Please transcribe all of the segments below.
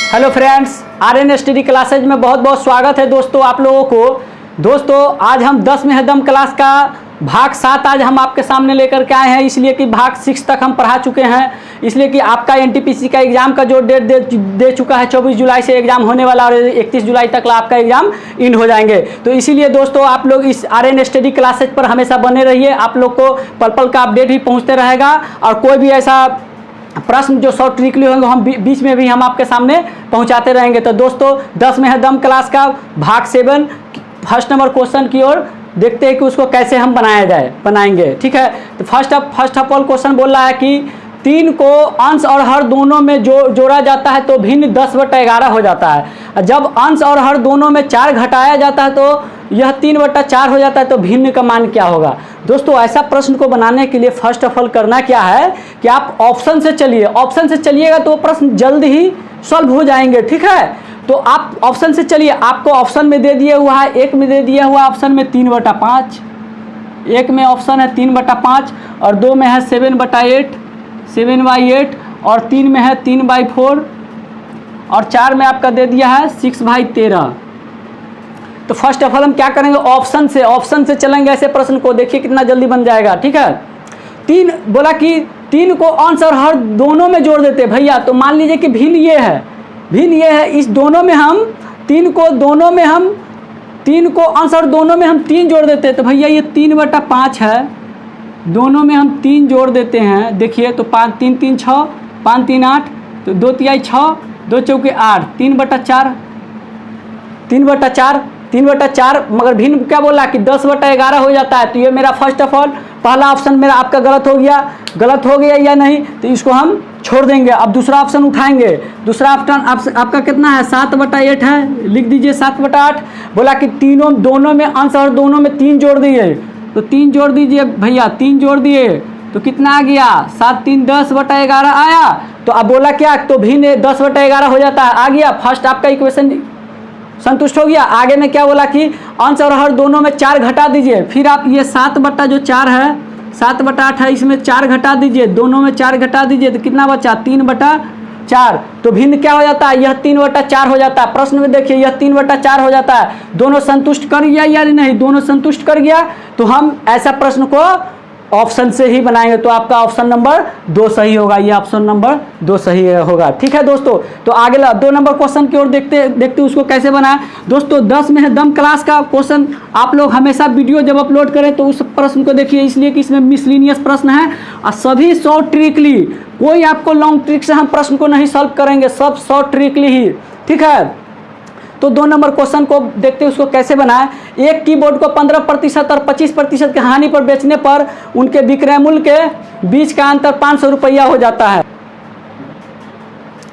Hello friends, Aryan study classes में बहुत बहुत स्वागत है दोस्तों आप लोगों को। दोस्तों आज हम 10 में हदम क्लास का भाग 7 आज हम आपके सामने लेकर के आए हैं, इसलिए कि भाग 6 तक हम पढ़ा चुके हैं। इसलिए कि आपका एनटीपीसी का एग्ज़ाम का जो डेट दे चुका है 24 जुलाई से एग्ज़ाम होने वाला और 31 जुलाई तक आपका एग्ज़ाम इन हो जाएंगे। तो इसीलिए दोस्तों आप लोग इस आर्यन स्टडी क्लासेज पर हमेशा बने रहिए, आप लोग को पल पल का अपडेट भी पहुँचते रहेगा और कोई भी ऐसा प्रश्न जो शॉर्ट ट्रिकली होंगे हम बीच में भी हम आपके सामने पहुंचाते रहेंगे। तो दोस्तों 10 में है दम क्लास का भाग 7 फर्स्ट नंबर क्वेश्चन की ओर देखते हैं कि उसको कैसे हम बनाएंगे। ठीक है, तो फर्स्ट ऑफ ऑल क्वेश्चन बोल रहा है कि 3 को अंश और हर दोनों में जोड़ा जाता है तो भिन्न 10/11 हो जाता है। जब अंश और हर दोनों में 4 घटाया जाता है तो यह 3/4 हो जाता है, तो भिन्न का मान क्या होगा। दोस्तों ऐसा प्रश्न को बनाने के लिए फर्स्ट ऑफ ऑल करना क्या है कि आप ऑप्शन से चलिए। ऑप्शन से चलिएगा तो प्रश्न जल्द ही सॉल्व हो जाएंगे। ठीक है, तो आप ऑप्शन से चलिए। आपको ऑप्शन में दे दिया हुआ है, एक में दे दिया हुआ ऑप्शन में 3/5, एक में ऑप्शन है 3/5 और 2 में है 7/8 और 3 में है 3/4 और 4 में आपका दे दिया है 6/13। तो फर्स्ट ऑफ ऑल हम क्या करेंगे, ऑप्शन से चलेंगे ऐसे प्रश्न को। देखिए कितना जल्दी बन जाएगा। ठीक है, 3 बोला कि 3 को अंश और हर दोनों में जोड़ देते भैया। तो मान लीजिए कि भिन्न ये है, इस दोनों में हम 3 को अंश और दोनों में हम 3 जोड़ देते हैं। तो भैया ये 3/5 है, दोनों में हम 3 जोड़ देते हैं। देखिए तो 5 3 3 6 5 3 8 तो 2 तिहाई 6 2 चौके 8 3/4 3/4 मगर भिन्न क्या बोला कि 10/11 हो जाता है। तो ये मेरा फर्स्ट ऑफ ऑल पहला ऑप्शन मेरा आपका गलत हो गया या नहीं, तो इसको हम छोड़ देंगे। अब दूसरा ऑप्शन उठाएंगे। दूसरा ऑप्शन आपका कितना है 7/8 है, लिख दीजिए 7/8। बोला कि दोनों में अंश और दोनों में 3 जोड़ दिए, तो 3 जोड़ दीजिए भैया, 3 जोड़ दिए तो कितना आ गया 7 3 10/11 आया। तो अब बोला क्या, तो भिन्न 10/11 हो जाता है, आ गया। फर्स्ट आपका इक्वेशन संतुष्ट हो गया। आगे में क्या बोला कि अंश और हर दोनों में 4 घटा दीजिए। फिर आप ये 7/4 है, 7/8 है, इसमें 4 घटा दीजिए, दोनों में 4 घटा दीजिए तो कितना बचा 3/4। तो भिन्न क्या हो जाता है, यह 3/4 हो जाता है। प्रश्न में देखिए यह 3/4 हो जाता है। दोनों संतुष्ट कर गया या नहीं, दोनों संतुष्ट कर गया तो हम ऐसा प्रश्न को ऑप्शन से ही बनाएंगे। तो आपका ऑप्शन नंबर 2 सही होगा, ये ऑप्शन नंबर 2 सही होगा। ठीक है दोस्तों, तो आगे 2 नंबर क्वेश्चन की ओर देखते उसको कैसे बनाए। दोस्तों 10 में है दम क्लास का क्वेश्चन आप लोग हमेशा वीडियो जब अपलोड करें तो उस प्रश्न को देखिए, इसलिए कि इसमें मिसलिनियस प्रश्न है और सभी शॉर्ट ट्रिकली, कोई आपको लॉन्ग ट्रिक से हम प्रश्न को नहीं सॉल्व करेंगे, सब शॉर्ट ट्रिकली ही। ठीक है, तो 2 नंबर क्वेश्चन को देखते हैं उसको कैसे बनाए। एक कीबोर्ड को 15% और 25% की हानि पर बेचने पर उनके विक्रय मूल्य के बीच का अंतर 500 रुपया हो जाता है।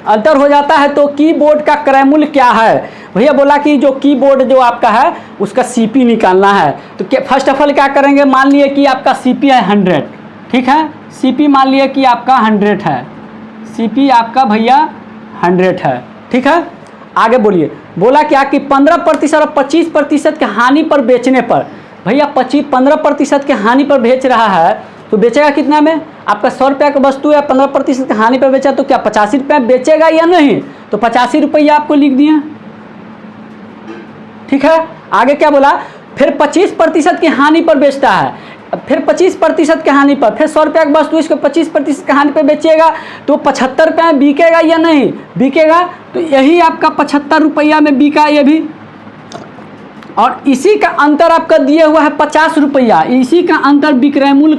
अंतर हो जाता है तो कीबोर्ड का क्रय मूल्य क्या है। भैया बोला कि जो कीबोर्ड जो आपका है उसका सीपी निकालना है। तो फर्स्ट ऑफ ऑल क्या करेंगे, मान लिए कि आपका सीपी है 100। ठीक है, सीपी मान लिए कि आपका 100 है, सीपी आपका भैया 100 है। ठीक है, आगे बोलिए। बोला क्या कि 15% और 25% के हानि पर बेचने पर, भैया 15% के हानि पर बेच रहा है तो बेचेगा कितना में, आपका 100 रुपये का वस्तु है, 15% की हानि पर बेचा तो क्या 85 रुपये बेचेगा या नहीं, तो 85 रुपया आपको लिख दिए। ठीक है, आगे क्या बोला, फिर 25% की हानि पर बेचता है, फिर 25% की हानि पर, फिर 100 रुपये का वस्तु इसको 25% की हानि पर बेचेगा तो 75 रुपये में बिकेगा या नहीं बिकेगा, तो यही आपका 75 रुपया में बिका ये भी। और इसी का अंतर आपका दिया हुआ है 50 रुपया, इसी का अंतर विक्रय मूल्य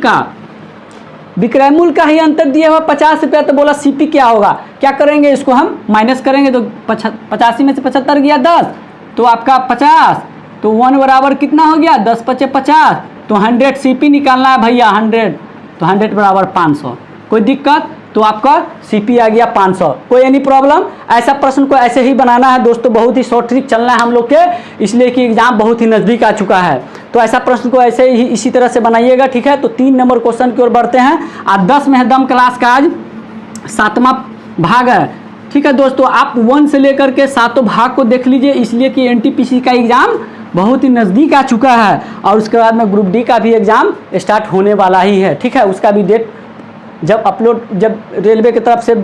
का ही अंतर दिया हुआ 50 रुपया। तो बोला सीपी क्या होगा, क्या करेंगे, इसको हम माइनस करेंगे तो 85 में से 75 गया 10 तो आपका 50, तो 1 बराबर कितना हो गया 10 × 50 तो 100 सीपी निकालना है भैया 100, तो 100 बराबर 500। कोई दिक्कत, तो आपका सीपी आ गया 500। कोई एनी प्रॉब्लम। ऐसा प्रश्न को ऐसे ही बनाना है दोस्तों, बहुत ही शॉर्ट ट्रिक चलना है हम लोग के, इसलिए कि एग्जाम बहुत ही नज़दीक आ चुका है। तो ऐसा प्रश्न को ऐसे ही इसी तरह से बनाइएगा। ठीक है, तो 3 नंबर क्वेश्चन की ओर बढ़ते हैं। आज 10 में है दम क्लास का आज 7वां भाग है। ठीक है दोस्तों, आप 1 से लेकर के 7 भाग को देख लीजिए, इसलिए कि एनटीपीसी का एग्ज़ाम बहुत ही नज़दीक आ चुका है और उसके बाद में ग्रुप डी का भी एग्ज़ाम स्टार्ट होने वाला ही है। ठीक है, उसका भी डेट जब रेलवे की तरफ से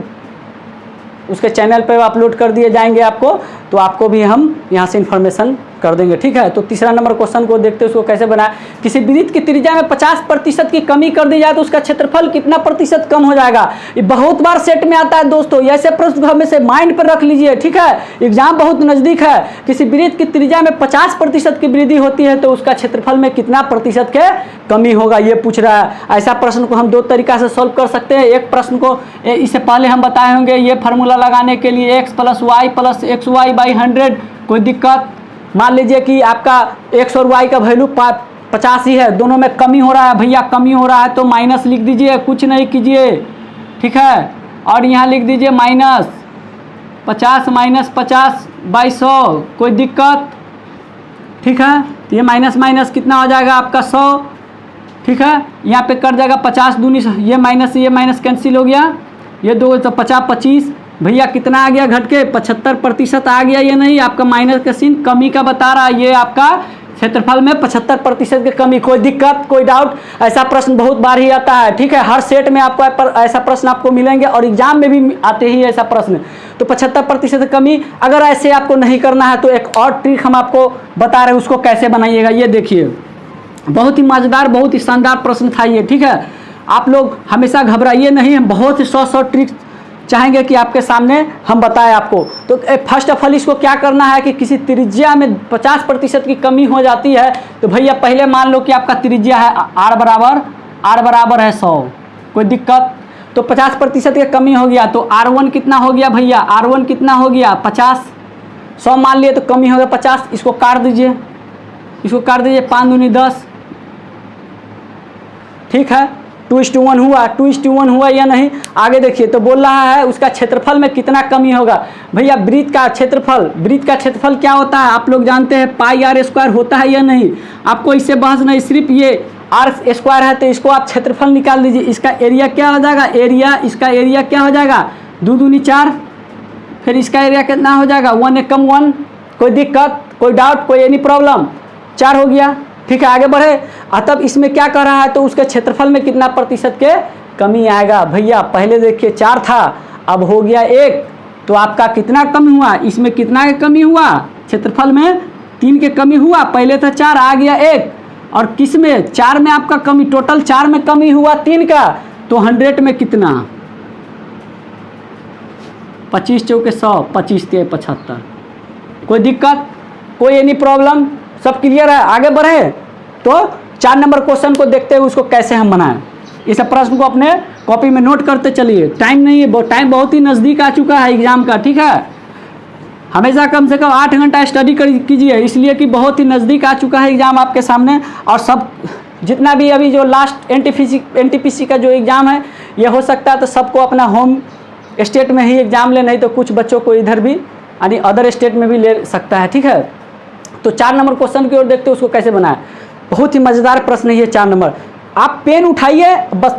उसके चैनल पर अपलोड कर दिए जाएंगे आपको, तो आपको भी हम यहाँ से इन्फॉर्मेशन कर देंगे, ठीक है। तो तीसरा नंबर क्वेश्चन को देखते हैं, उसको कैसे बनाए। किसी वृत्त की त्रिज्या में 50% की कमी कर दी जाए तो उसका क्षेत्रफल कितना प्रतिशत कम हो जाएगा। ये बहुत बार सेट में आता है दोस्तों, ऐसे प्रश्न हमेशा माइंड पर रख लीजिए, ठीक है। एग्जाम बहुत नज़दीक है। किसी वृत्त की त्रिज्या में 50% की वृद्धि होती है तो उसका क्षेत्रफल में कितना प्रतिशत के कमी होगा, ये पूछ रहा है। ऐसा प्रश्न को हम दो तरीका से सॉल्व कर सकते हैं। एक प्रश्न को इससे पहले हम बताए होंगे, ये फार्मूला लगाने के लिए x + y + xy/100, कोई दिक्कत। मान लीजिए कि आपका x और y का वैल्यू 50 ही है, दोनों में कमी हो रहा है भैया, कमी हो रहा है तो माइनस लिख दीजिए, कुछ नहीं कीजिए, ठीक है। और यहाँ लिख दीजिए -50 - 50/100, कोई दिक्कत, ठीक है। तो ये माइनस माइनस कितना हो जाएगा आपका 100, ठीक है। यहाँ पे कट जाएगा 50 दूनी, ये माइनस कैंसिल हो गया, ये 2 तो 50 25 भैया कितना आ गया घट के 75% आ गया। ये नहीं आपका माइनस का सीन कमी का बता रहा है, ये आपका क्षेत्रफल में 75% की कमी। कोई दिक्कत, कोई डाउट? ऐसा प्रश्न बहुत बार ही आता है, ठीक है। हर सेट में आपको ऐसा प्रश्न आपको मिलेंगे और एग्जाम में भी आते ही ऐसा प्रश्न। तो 75% कमी अगर ऐसे आपको नहीं करना है तो एक और ट्रिक हम आपको बता रहे हैं, उसको कैसे बनाइएगा ये देखिए। बहुत ही मज़ेदार, बहुत ही शानदार प्रश्न था ये, ठीक है। आप लोग हमेशा घबराइए नहीं, हम बहुत ही 100 ट्रिक्स चाहेंगे कि आपके सामने हम बताएं आपको। तो फर्स्ट ऑफ ऑल इसको क्या करना है कि किसी त्रिज्या में 50% की कमी हो जाती है तो भैया पहले मान लो कि आपका त्रिज्या है r बराबर है 100, कोई दिक्कत। तो 50% की कमी हो गया तो r1 कितना हो गया भैया, r1 कितना हो गया 50, 100 मान लिए तो कमी हो गया 50, इसको काट दीजिए, 5 दूनी 10, ठीक है। 2:1 हुआ, 2:1 हुआ या नहीं। आगे देखिए तो बोल रहा है उसका क्षेत्रफल में कितना कमी होगा। भैया वृत्त का क्षेत्रफल क्या होता है आप लोग जानते हैं, πr² होता है या नहीं। आपको इससे बहस नहीं, सिर्फ ये r² है तो इसको आप क्षेत्रफल निकाल दीजिए। इसका एरिया क्या हो जाएगा, इसका एरिया क्या हो जाएगा 2 दूनी 4, फिर इसका एरिया कितना हो जाएगा 1 एकम 1, कोई दिक्कत, कोई डाउट, कोई एनी प्रॉब्लम। 4 हो गया, ठीक है। आगे बढ़े। तब इसमें क्या कर रहा है तो उसके क्षेत्रफल में कितना प्रतिशत के कमी आएगा। भैया पहले देखिए 4 था, अब हो गया 1, तो आपका कितना कमी हुआ, इसमें कितना के कमी हुआ, क्षेत्रफल में 3 के कमी हुआ। पहले था 4, आ गया 1, और किस में 4 में आपका कमी, टोटल 4 में कमी हुआ 3 का, तो 100 में कितना 25 चौके 100, 25 3 75, कोई दिक्कत, कोई एनी प्रॉब्लम, सब क्लियर है। आगे बढ़े तो 4 नंबर क्वेश्चन को देखते हुए उसको कैसे हम बनाएं। इस प्रश्न को अपने कॉपी में नोट करते चलिए, टाइम नहीं है, टाइम बहुत ही नज़दीक आ चुका है एग्जाम का, ठीक है। हमेशा कम से कम 8 घंटा स्टडी कीजिए, इसलिए कि बहुत ही नज़दीक आ चुका है एग्ज़ाम आपके सामने। और सब जितना भी अभी जो लास्ट NTPC का जो एग्ज़ाम है ये हो सकता है तो सबको अपना होम स्टेट में ही एग्ज़ाम ले, नहीं तो कुछ बच्चों को इधर भी यानी अदर स्टेट में भी ले सकता है, ठीक है। तो 4 नंबर क्वेश्चन की ओर देखते हैं उसको कैसे बनाएं। बहुत ही मज़ेदार प्रश्न है ये 4 नंबर। आप पेन उठाइए, बस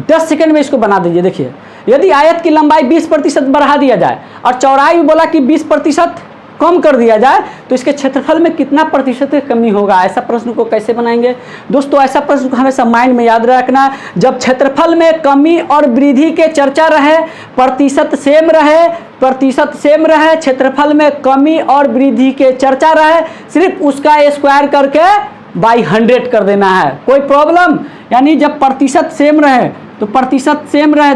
10 सेकंड में इसको बना दीजिए। देखिए यदि आयत की लंबाई 20% बढ़ा दिया जाए और चौड़ाई भी बोला कि 20% कम कर दिया जाए तो इसके क्षेत्रफल में कितना प्रतिशत की कमी होगा। ऐसा प्रश्न को कैसे बनाएंगे दोस्तों, ऐसा प्रश्न को हमेशा माइंड में याद रखना। जब क्षेत्रफल में कमी और वृद्धि के चर्चा रहे, प्रतिशत सेम रहे, क्षेत्रफल में कमी और वृद्धि के चर्चा रहे, सिर्फ उसका स्क्वायर करके बाई 100 कर देना है, कोई प्रॉब्लम। यानी जब प्रतिशत सेम रहे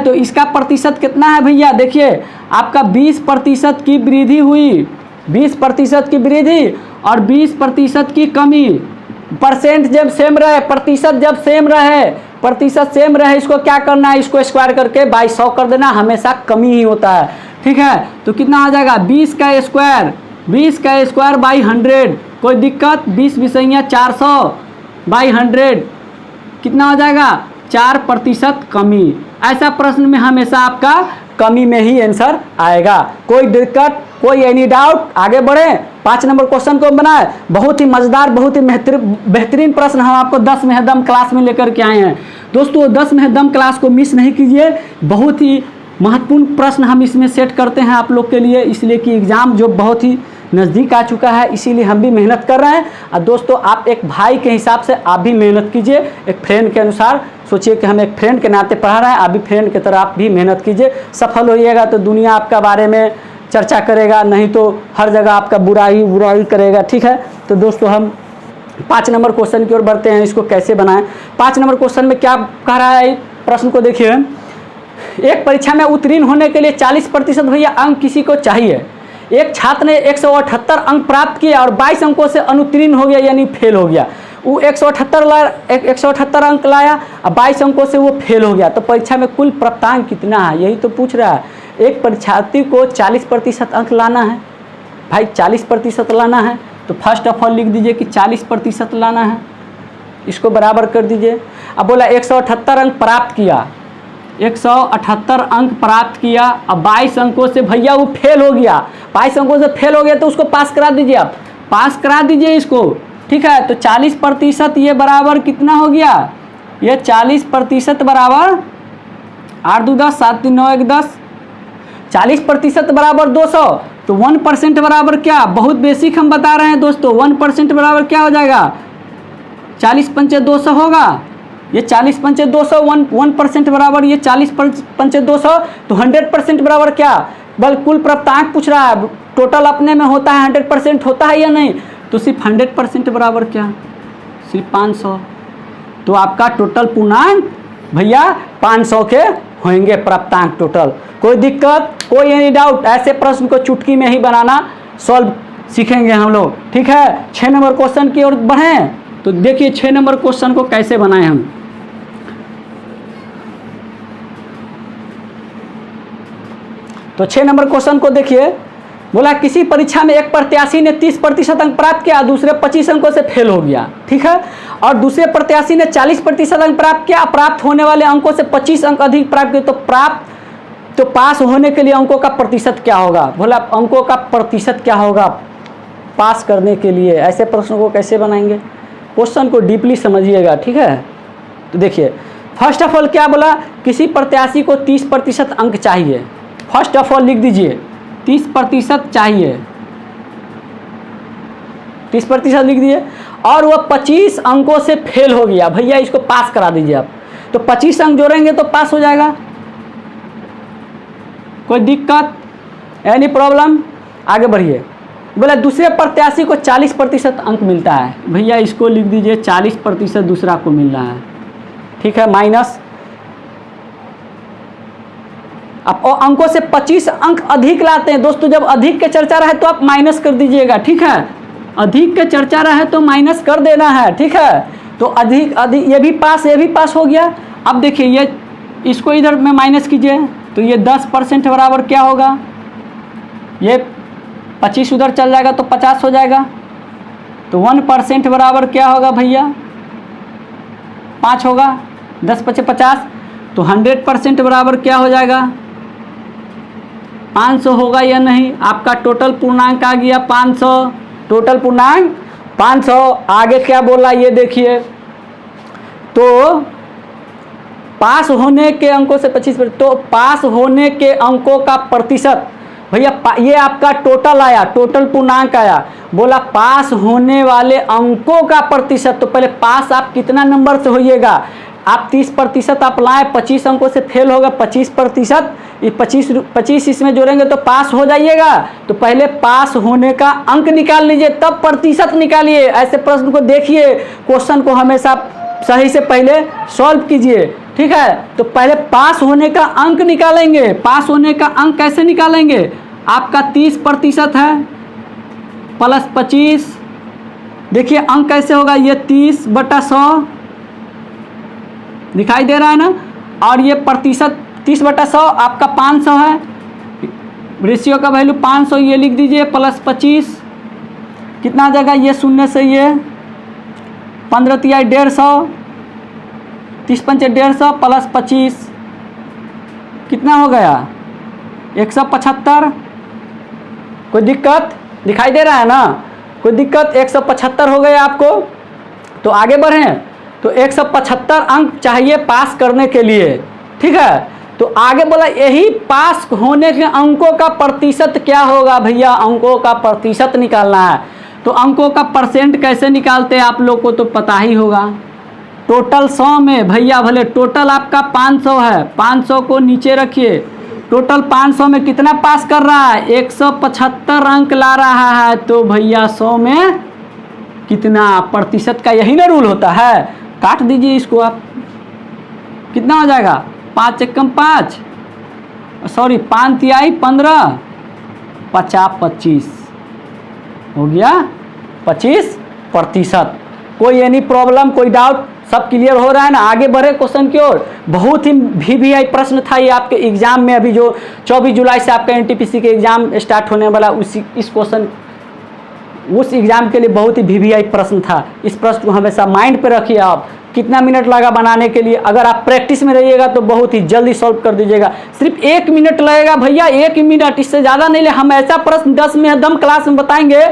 तो इसका प्रतिशत कितना है भैया, देखिए आपका 20% की वृद्धि हुई, 20% की वृद्धि और 20% की कमी। परसेंट जब सेम रहे, प्रतिशत जब सेम रहे, इसको क्या करना है, इसको स्क्वायर करके बाई 100 कर देना, हमेशा कमी ही होता है, ठीक है। तो कितना आ जाएगा 20 का स्क्वायर बाई 100, कोई दिक्कत, 20 विषैया 400 बाई 100 कितना हो जाएगा 4% कमी। ऐसा प्रश्न में हमेशा आपका कमी में ही आंसर आएगा, कोई दिक्कत, कोई एनी डाउट। आगे बढ़े, 5 नंबर क्वेश्चन को बनाए। बहुत ही मज़ेदार, बहुत ही बेहतरीन प्रश्न हम आपको 10 में दम क्लास में लेकर के आए हैं दोस्तों। 10 में दम क्लास को मिस नहीं कीजिए, बहुत ही महत्वपूर्ण प्रश्न हम इसमें सेट करते हैं आप लोग के लिए, इसलिए कि एग्ज़ाम जो बहुत ही नज़दीक आ चुका है, इसीलिए हम भी मेहनत कर रहे हैं। और दोस्तों आप एक भाई के हिसाब से आप भी मेहनत कीजिए, एक फ्रेंड के अनुसार सोचिए कि हम एक फ्रेंड के नाते पढ़ा रहे हैं, आप भी फ्रेंड की तरह आप भी मेहनत कीजिए, सफल होइएगा तो दुनिया आपका बारे में चर्चा करेगा, नहीं तो हर जगह आपका बुराई करेगा। ठीक है, तो दोस्तों हम 5 नंबर क्वेश्चन की ओर बढ़ते हैं, इसको कैसे बनाएं। 5 नंबर क्वेश्चन में क्या कह रहा है, प्रश्न को देखिए। एक परीक्षा में उत्तीर्ण होने के लिए 40% भैया अंक किसी को चाहिए। एक छात्र ने 178 अंक प्राप्त किया और 22 अंकों से अनुत्तीर्ण हो गया, यानी फेल हो गया। वो 178 अंक लाया और 22 अंकों से वो फेल हो गया, तो परीक्षा में कुल प्राप्तांक कितना है, यही तो पूछ रहा है। एक परीक्षार्थी को 40% अंक लाना है भाई, 40% लाना है, तो फर्स्ट ऑफ ऑल लिख दीजिए कि 40% लाना है, इसको बराबर कर दीजिए। अब बोला 178 अंक प्राप्त किया, 178 अंक प्राप्त किया, अब 22 अंकों से भैया वो फेल हो गया, 22 अंकों से फेल हो गया तो उसको पास करा दीजिए, आप पास करा दीजिए इसको। ठीक है, तो 40% ये बराबर कितना हो गया, ये 40% बराबर 8 2 10 7 3 9 1 10, 40% बराबर 200, तो 1% बराबर क्या, बहुत बेसिक हम बता रहे हैं दोस्तों, 1% बराबर क्या हो जाएगा, 40 पंचे 200 होगा, ये 40 पंचे 200, 1% बराबर ये 40 पंचे 200, तो 100% बराबर क्या, बल कुल प्राप्तांक पूछ रहा है, टोटल अपने में होता है 100% होता है या नहीं, तो सिर्फ 100% बराबर क्या, सिर्फ 500, तो आपका टोटल पूर्णांक भैया 500 के होंगे प्राप्तांक टोटल। कोई दिक्कत, कोई एनी डाउट, ऐसे प्रश्न को चुटकी में ही बनाना सॉल्व सीखेंगे हम लोग। ठीक है, 6 नंबर क्वेश्चन की ओर बढ़ें, तो देखिए 6 नंबर क्वेश्चन को कैसे बनाएं हम। तो 6 नंबर क्वेश्चन को देखिए, बोला किसी परीक्षा में एक प्रत्याशी ने 30% अंक प्राप्त किया, दूसरे 25 अंकों से फेल हो गया। ठीक है, और दूसरे प्रत्याशी ने 40% अंक प्राप्त किया, प्राप्त होने वाले अंकों से 25 अंक अधिक प्राप्त किए, तो पास होने के लिए अंकों का प्रतिशत क्या होगा। बोला अंकों का प्रतिशत क्या होगा पास करने के लिए, ऐसे प्रश्नों को कैसे बनाएंगे, क्वेश्चन को डीपली समझिएगा। ठीक है, तो देखिए फर्स्ट ऑफ ऑल क्या बोला, किसी प्रत्याशी को 30% अंक चाहिए, फर्स्ट ऑफ ऑल लिख दीजिए 30% चाहिए, 30% लिख दिए, और वह 25 अंकों से फेल हो गया, भैया इसको पास करा दीजिए आप, तो 25 अंक जोड़ेंगे तो पास हो जाएगा। कोई दिक्कत, एनी प्रॉब्लम, आगे बढ़िए। बोला दूसरे प्रत्याशी को 40% अंक मिलता है, भैया इसको लिख दीजिए 40% दूसरा को मिल रहा है। ठीक है, माइनस, अब अंकों से 25 अंक अधिक लाते हैं दोस्तों, जब अधिक के चर्चा रहे तो आप माइनस कर दीजिएगा। ठीक है, अधिक के चर्चा रहे तो माइनस कर देना है। ठीक है, तो अधिक ये भी पास हो गया। अब देखिए ये इसको इधर में माइनस कीजिए, तो ये 10% बराबर क्या होगा, ये 25 उधर चल जाएगा तो 50 हो जाएगा, तो 1% बराबर क्या होगा भैया 5 होगा, 10 × 5 = 50, तो 100% बराबर क्या हो जाएगा 500 होगा या नहीं। आपका टोटल पूर्णांक आ गया 500, टोटल पूर्णांक 500। आगे क्या बोला ये देखिए, तो पास होने के अंकों से 25%, तो पास होने के अंकों का प्रतिशत भैया, ये आपका टोटल आया, टोटल पूर्णांक आया। बोला पास होने वाले अंकों का प्रतिशत, तो पहले पास आप कितना नंबर से होइएगा, आप 30% आप लाए, 25 अंकों से फेल होगा, 25%, ये 25 इसमें जोड़ेंगे तो पास हो जाइएगा। तो पहले पास होने का अंक निकाल लीजिए, तब प्रतिशत निकालिए। ऐसे प्रश्न को देखिए, क्वेश्चन को हमेशा सही से पहले सॉल्व कीजिए। ठीक है, तो पहले पास होने का अंक निकालेंगे। पास होने का अंक कैसे निकालेंगे, आपका 30% है प्लस 25, देखिए अंक कैसे होगा, ये 30/100 दिखाई दे रहा है ना, और ये प्रतिशत 30/100 आपका 500 है, रेशियो का वैल्यू 500, ये लिख दीजिए प्लस 25, कितना आ जाएगा, ये शून्य से ये 15 × 150, 30 × 5 = 150 प्लस 25 कितना हो गया 175। कोई दिक्कत दिखाई दे रहा है ना, कोई दिक्कत, 175 हो गए आपको। तो आगे बढ़ें, तो 175 अंक चाहिए पास करने के लिए। ठीक है, तो आगे बोला यही पास होने के अंकों का प्रतिशत क्या होगा भैया, अंकों का प्रतिशत निकालना है। तो अंकों का परसेंट कैसे निकालते हैं आप लोग को तो पता ही होगा, टोटल 100 में भैया भले टोटल आपका 500 है, 500 को नीचे रखिए, टोटल 500 में कितना पास कर रहा है, 175 अंक ला रहा है। तो भैया 100 में कितना प्रतिशत का यही ना रूल होता है। काट दीजिए इसको आप, कितना हो जाएगा, 5 एकम 5, सॉरी 5 तिहाई 15, 50 25 हो गया 25%। कोई एनी प्रॉब्लम, कोई डाउट, सब क्लियर हो रहा है ना। आगे बढ़े क्वेश्चन की ओर। बहुत ही VVI प्रश्न था ये आपके एग्जाम में, अभी जो 24 जुलाई से आपका NTPC के एग्जाम स्टार्ट होने वाला, इस क्वेश्चन उस एग्जाम के लिए बहुत ही VVI प्रश्न था। इस प्रश्न को हमेशा माइंड पे रखिए आप। कितना मिनट लगा बनाने के लिए, अगर आप प्रैक्टिस में रहिएगा तो बहुत ही जल्दी सॉल्व कर दीजिएगा। सिर्फ 1 मिनट लगेगा भैया, 1 मिनट, इससे ज़्यादा नहीं ले। हम ऐसा प्रश्न 10 में दम क्लास में बताएंगे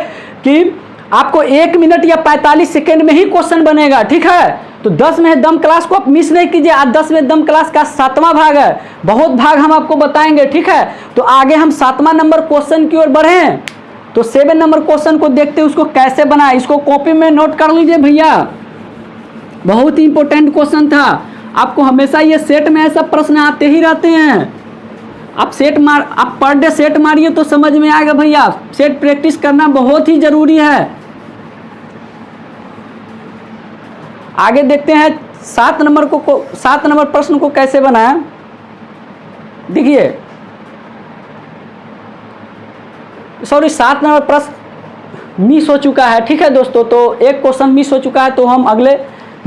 कि आपको 1 मिनट या 45 सेकेंड में ही क्वेश्चन बनेगा, ठीक है। तो 10 में दम क्लास को आप मिस नहीं कीजिए। आज 10 में दम क्लास का 7वां भाग है, बहुत भाग हम आपको बताएंगे, ठीक है। तो आगे हम 7वां नंबर क्वेश्चन की ओर बढ़ें। तो 7 नंबर क्वेश्चन को देखते हैं, उसको कैसे बनाए, इसको कॉपी में नोट कर लीजिए भैया। बहुत ही इंपॉर्टेंट क्वेश्चन था। आपको हमेशा ये सेट में ऐसा प्रश्न आते ही रहते हैं। आप पर डे सेट मारिए तो समझ में आएगा भैया। सेट प्रैक्टिस करना बहुत ही जरूरी है। आगे देखते हैं 7 नंबर प्रश्न को कैसे बनाएं। देखिए, सॉरी 7 नंबर प्रश्न मिस हो चुका है, ठीक है दोस्तों। तो एक क्वेश्चन मिस हो चुका है, तो हम अगले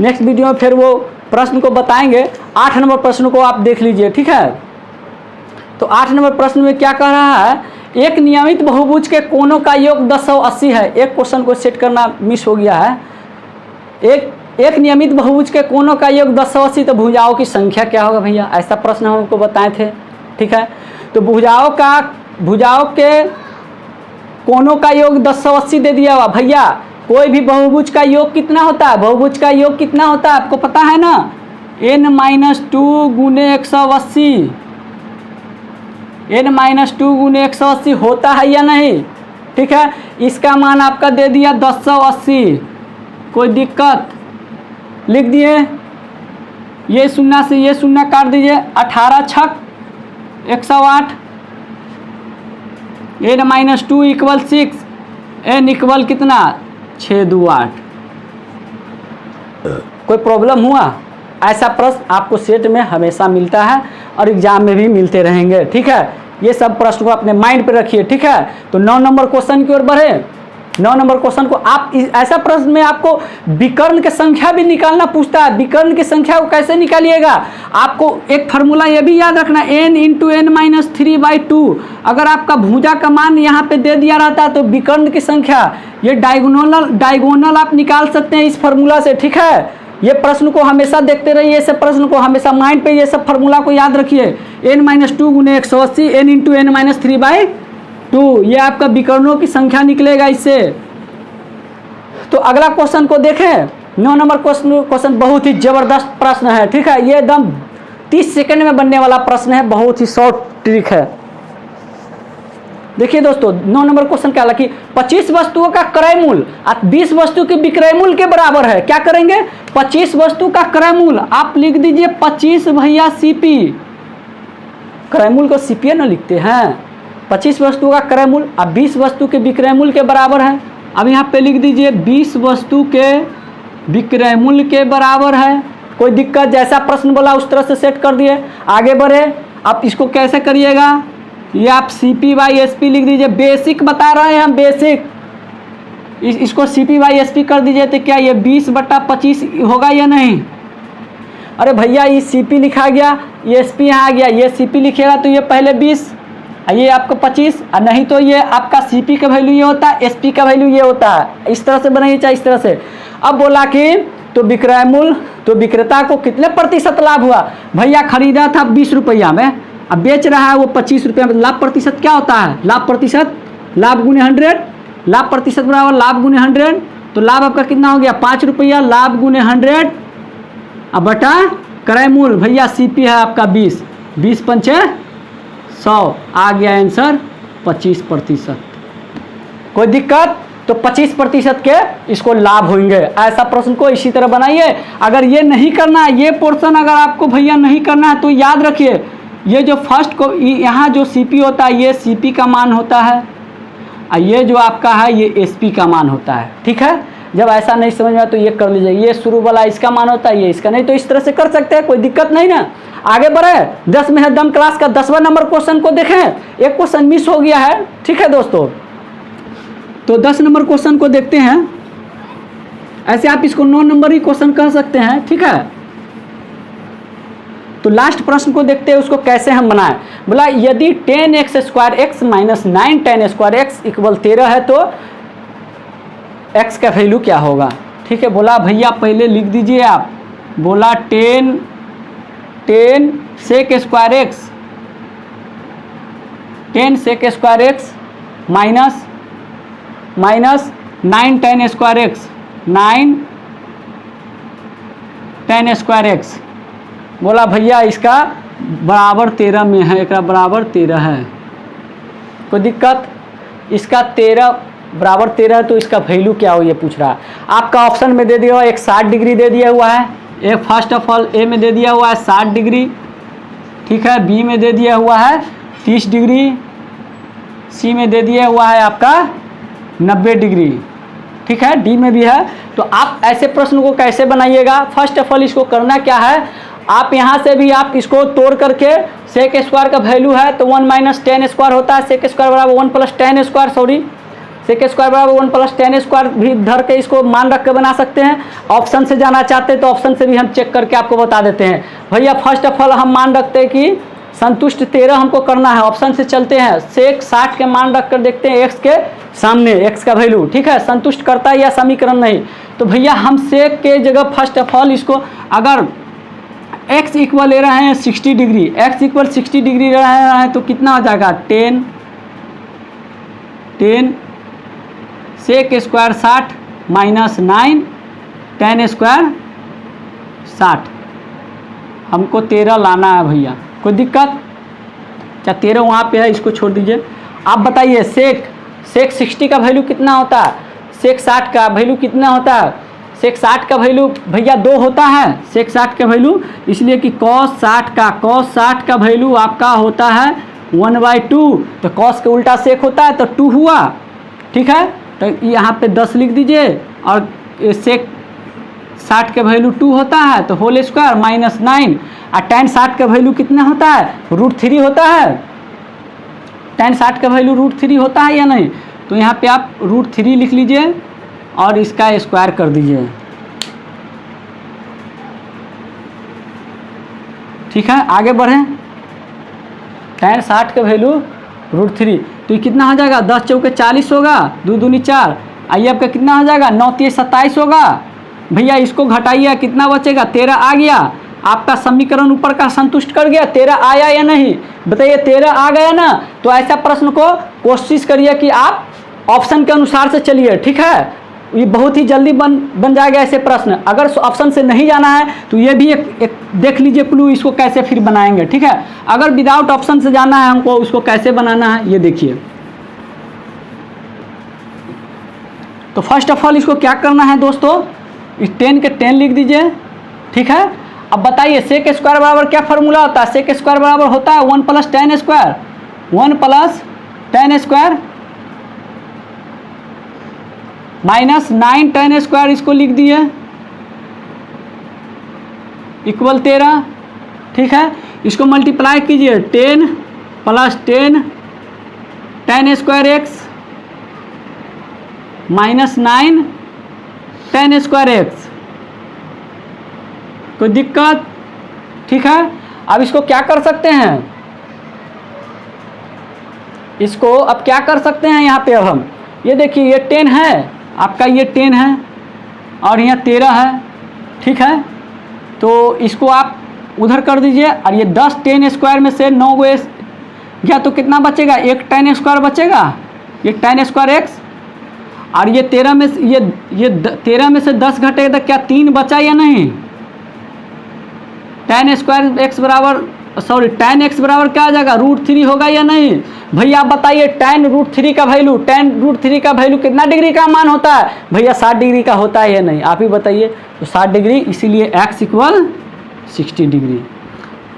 नेक्स्ट वीडियो में फिर वो प्रश्न को बताएंगे। 8 नंबर प्रश्न को आप देख लीजिए, ठीक है। तो 8 नंबर प्रश्न में क्या कह रहा है, एक नियमित बहुभुज के कोणों का योग 1080 है। एक क्वेश्चन को सेट करना मिस हो गया है। एक नियमित बहुभुज के कोणों का योग 1080, तो भुजाओं की संख्या क्या होगा भैया, ऐसा प्रश्न हम आपको बताए थे, ठीक है। तो भुजाओं के कोणों का योग 1080 दे दिया हुआ भैया। कोई भी बहुभुज का योग कितना होता है, बहुभुज का योग कितना होता है आपको पता है ना, n-2 गुने 180, n-2 गुने 180 होता है या नहीं, ठीक है। इसका मान आपका दे दिया 1080, कोई दिक्कत, लिख दिए। ये शून्य से ये शून्य काट दीजिए, 18 छक 108, n-2 इक्वल 6, n इक्वल कितना 6 2 8। कोई प्रॉब्लम हुआ? ऐसा प्रश्न आपको सेट में हमेशा मिलता है और एग्जाम में भी मिलते रहेंगे, ठीक है। ये सब प्रश्न को अपने माइंड पे रखिए, ठीक है। तो 9 नंबर क्वेश्चन की ओर बढ़े। 9 नंबर क्वेश्चन को आप ऐसा प्रश्न में आपको विकर्ण की संख्या भी निकालना पूछता है। विकर्ण की संख्या को कैसे निकालिएगा, आपको एक फार्मूला ये भी याद रखना, n इंटू n-3/2। अगर आपका भुजा का मान यहाँ पे दे दिया रहता है तो विकर्ण की संख्या, ये डायगोनल आप निकाल सकते हैं इस फार्मूला से, ठीक है। ये प्रश्न को हमेशा देखते रहिए, ऐसे प्रश्न को हमेशा माइंड पे ये सब फार्मूला को याद रखिए। n-2 गुने 180, n इंटू n-3/2, ये आपका विकर्णों की संख्या निकलेगा इससे। तो अगला क्वेश्चन को देखें। 9 नंबर क्वेश्चन बहुत ही जबरदस्त प्रश्न है, ठीक है। ये एकदम 30 सेकंड में बनने वाला प्रश्न है, बहुत ही शॉर्ट ट्रिक है। देखिए दोस्तों, 9 नंबर क्वेश्चन क्या कि 25 वस्तुओं का क्रय मूल्य 20 वस्तु के विक्रय मूल्य के बराबर है। क्या करेंगे, 25 वस्तु का क्रय मूल्य आप लिख दीजिए 25 भैया CP, क्रय मूल्य को CP ना लिखते हैं। 25 वस्तु का क्रय मूल्य अब 20 वस्तु के विक्रय मूल्य के बराबर है। अब यहाँ पे लिख दीजिए 20 वस्तु के विक्रय मूल्य के बराबर है। कोई दिक्कत, जैसा प्रश्न बोला उस तरह से सेट कर दिए। आगे बढ़े, आप इसको कैसे करिएगा, ये आप CP/SP लिख दीजिए। बेसिक बता रहे हैं हम, बेसिक। इसको CP/SP कर दीजिए तो क्या ये 20/25 होगा या नहीं। अरे भैया ये CP लिखा गया, ये SP यहाँ आ गया, ये CP लिखेगा तो ये पहले 20, ये आपको 25, और नहीं तो ये आपका CP का वैल्यू ये होता है, SP का वैल्यू ये होता है। इस तरह से बनाइए, चाहे इस तरह से। अब बोला कि तो विक्रय मूल्य, तो विक्रेता को कितने प्रतिशत लाभ हुआ भैया, खरीदा था 20 रुपया में, अब बेच रहा है वो 25 रुपया में। लाभ प्रतिशत क्या होता है, लाभ प्रतिशत, लाभ गुने 100, लाभ प्रतिशत बराबर लाभ गुने 100। तो लाभ आपका कितना हो गया 5 रुपया, लाभ गुने 100 अब बटा क्रय मूल्य भैया CP है आपका 20, 20 पंचे 100, आ गया आंसर 25%। कोई दिक्कत, तो 25% के इसको लाभ होंगे। ऐसा प्रश्न को इसी तरह बनाइए। अगर ये नहीं करना है, ये पोर्शन अगर आपको भैया नहीं करना है तो याद रखिए, ये जो फर्स्ट को यहाँ जो CP होता है ये CP का मान होता है, और ये जो आपका है ये SP का मान होता है। ठीक है, जब ऐसा नहीं समझ में आए तो ये कर लीजिए, ये शुरू वाला इसका मान होता है, ये इसका नहीं, तो इस तरह से कर सकते हैं, कोई दिक्कत नहीं ना। आगे बढ़े, 10 में है दम क्लास का 10वां नंबर क्वेश्चन को देखें। एक क्वेश्चन मिस हो गया है, ठीक है दोस्तों, तो 10 नंबर क्वेश्चन को देखते हैं। ऐसे आप इसको 9 नंबर ही क्वेश्चन कह सकते हैं, ठीक है। तो लास्ट प्रश्न को देखते हैं उसको कैसे हम बनाएं। बोला यदि 10x² x minus 9 tan² x equal 13 है तो x का वैल्यू क्या होगा। ठीक है, बोला भैया पहले लिख दीजिए आप, बोला 10 sec² x 10 sec² x minus 9 tan² x 9 tan² x। बोला भैया इसका बराबर 13 में है, एक बराबर 13 है, कोई दिक्कत। इसका 13 बराबर 13 है तो इसका वैल्यू क्या हो ये पूछ रहा है। आपका ऑप्शन में दे दिया हुआ एक 60 डिग्री दे दिया हुआ है, एक फर्स्ट ऑफ ऑल ए में दे दिया हुआ है 60 डिग्री, ठीक है, बी में दे दिया हुआ है 30 डिग्री, सी में दे दिया हुआ है आपका 90 डिग्री, ठीक है, डी में भी है। तो आप ऐसे प्रश्न को कैसे बनाइएगा। फर्स्ट ऑफ ऑल इसको करना क्या है, आप यहाँ से भी आप इसको तोड़ करके sec² का वैल्यू है तो 1 माइनस tan² होता है, sec² बराबर 1 प्लस tan², सॉरी sec² बराबर 1 प्लस tan² भी धर के इसको मान रख के बना सकते हैं। ऑप्शन से जाना चाहते हैं तो ऑप्शन से भी हम चेक करके आपको बता देते हैं। भैया फर्स्ट ऑफ ऑल हम मान रखते हैं कि संतुष्ट 13 हमको करना है, ऑप्शन से चलते हैं, sec 60 के मान रख कर देखते हैं x के सामने x का वैल्यू, ठीक है, संतुष्ट करता है या समीकरण नहीं। तो भैया हम sec के जगह फर्स्ट ऑफ ऑल इसको अगर x इक्वल ले रहे हैं 60 डिग्री, x इक्वल 60 डिग्री ले रहे हैं तो कितना हो जाएगा 10 sec² 60 माइनस 9 tan² 60। हमको 13 लाना है भैया, कोई दिक्कत। क्या 13 वहाँ पे है, इसको छोड़ दीजिए। आप बताइए sec 60 का वैल्यू कितना होता है, sec 60 का वैल्यू कितना होता है। sec 60 का वैल्यू भैया 2 होता है, sec 60 का वैल्यू, इसलिए कि cos 60 का वैल्यू आपका होता है 1/2, तो cos के उल्टा sec होता है तो 2 हुआ, ठीक है। तो यहाँ पे 10 लिख दीजिए, और sec 60 का वैल्यू 2 होता है तो होल स्क्वायर माइनस 9, और tan 60 का वैल्यू कितना होता है, √3 होता है। tan 60 का वैल्यू √3 होता है या नहीं, तो यहाँ पे आप √3 लिख लीजिए और इसका स्क्वायर कर दीजिए, ठीक है। आगे बढ़ें, tan 60 का वैल्यू √3, तो ये कितना हो जाएगा, 10 चौके 40 होगा, 2 दूनी 4, आइए आपका कितना हो जाएगा 9 3 27 होगा। भैया इसको घटाइए, कितना बचेगा, 13 आ गया। आपका समीकरण ऊपर का संतुष्ट कर गया, 13 आया या नहीं, बताइए 13 आ गया ना। तो ऐसा प्रश्न को कोशिश करिए कि आप ऑप्शन के अनुसार से चलिए, ठीक है, ये बहुत ही जल्दी बन जाएगा ऐसे प्रश्न। अगर ऑप्शन से नहीं जाना है तो ये भी एक देख लीजिए क्लू, इसको कैसे फिर बनाएंगे, ठीक है। अगर विदाउट ऑप्शन से जाना है हमको, उसको कैसे बनाना है ये देखिए। तो फर्स्ट ऑफ ऑल इसको क्या करना है दोस्तों, इस 10 के 10 लिख दीजिए, ठीक है। अब बताइए sec² बराबर क्या फार्मूला होता है, sec² बराबर होता है 1 plus tan², 1 plus tan² minus 9 tan², इसको लिख दिए इक्वल 13, ठीक है। इसको मल्टीप्लाई कीजिए, 10 plus 10 tan² x minus 9 tan² x, कोई दिक्कत, ठीक है। अब इसको क्या कर सकते हैं, इसको अब क्या कर सकते हैं, यहाँ पे अब हम ये देखिए ये 10 है आपका, ये 10 है और यहाँ 13 है, ठीक है। तो इसको आप उधर कर दीजिए, और ये 10 tan² में से 9 गया तो कितना बचेगा, 1 tan² बचेगा, ये tan² x, और ये 13 में ये 13 में से 10 घटेगा तो क्या 3 बचा या नहीं। tan² x बराबर, सॉरी tan x बराबर क्या आ जाएगा, √3 होगा या नहीं। भैया आप बताइए tan√3 का वैल्यू, tan√3 का वैल्यू कितना डिग्री का मान होता है भैया? 60 डिग्री का होता है या नहीं, आप ही बताइए। तो 60 डिग्री, इसीलिए x equal 60 degree.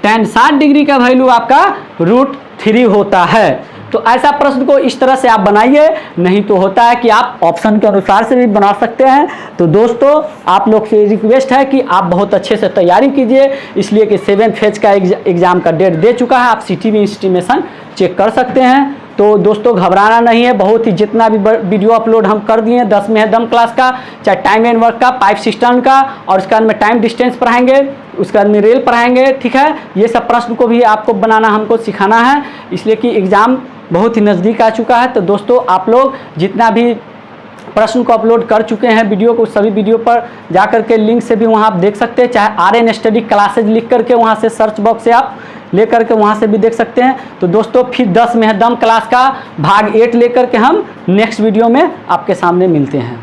tan 60 degree का वैल्यू आपका √3 होता है। तो ऐसा प्रश्न को इस तरह से आप बनाइए, नहीं तो होता है कि आप ऑप्शन के अनुसार से भी बना सकते हैं। तो दोस्तों आप लोग से रिक्वेस्ट है कि आप बहुत अच्छे से तैयारी कीजिए, इसलिए कि 7th फेज का एग्ज़ाम का डेट दे चुका है, आप CTV इंस्टीमेशन चेक कर सकते हैं। तो दोस्तों घबराना नहीं है, बहुत ही जितना भी वीडियो अपलोड हम कर दिए 10 में है दम क्लास का, चाहे टाइम एंड वर्क का, पाइप सिस्टम का, और उसके बाद में टाइम डिस्टेंस पढ़ाएंगे, उसके बाद में रेल पढ़ाएंगे, ठीक है। ये सब प्रश्न को भी आपको बनाना हमको सिखाना है, इसलिए कि एग्ज़ाम बहुत ही नज़दीक आ चुका है। तो दोस्तों आप लोग जितना भी प्रश्न को अपलोड कर चुके हैं वीडियो को, सभी वीडियो पर जा कर के लिंक से भी वहाँ आप देख सकते हैं, चाहे RN स्टडी क्लासेज लिख करके वहाँ से सर्च बॉक्स से आप ले करके वहाँ से भी देख सकते हैं। तो दोस्तों फिर 10 में है दम क्लास का भाग 8 लेकर के हम नेक्स्ट वीडियो में आपके सामने मिलते हैं।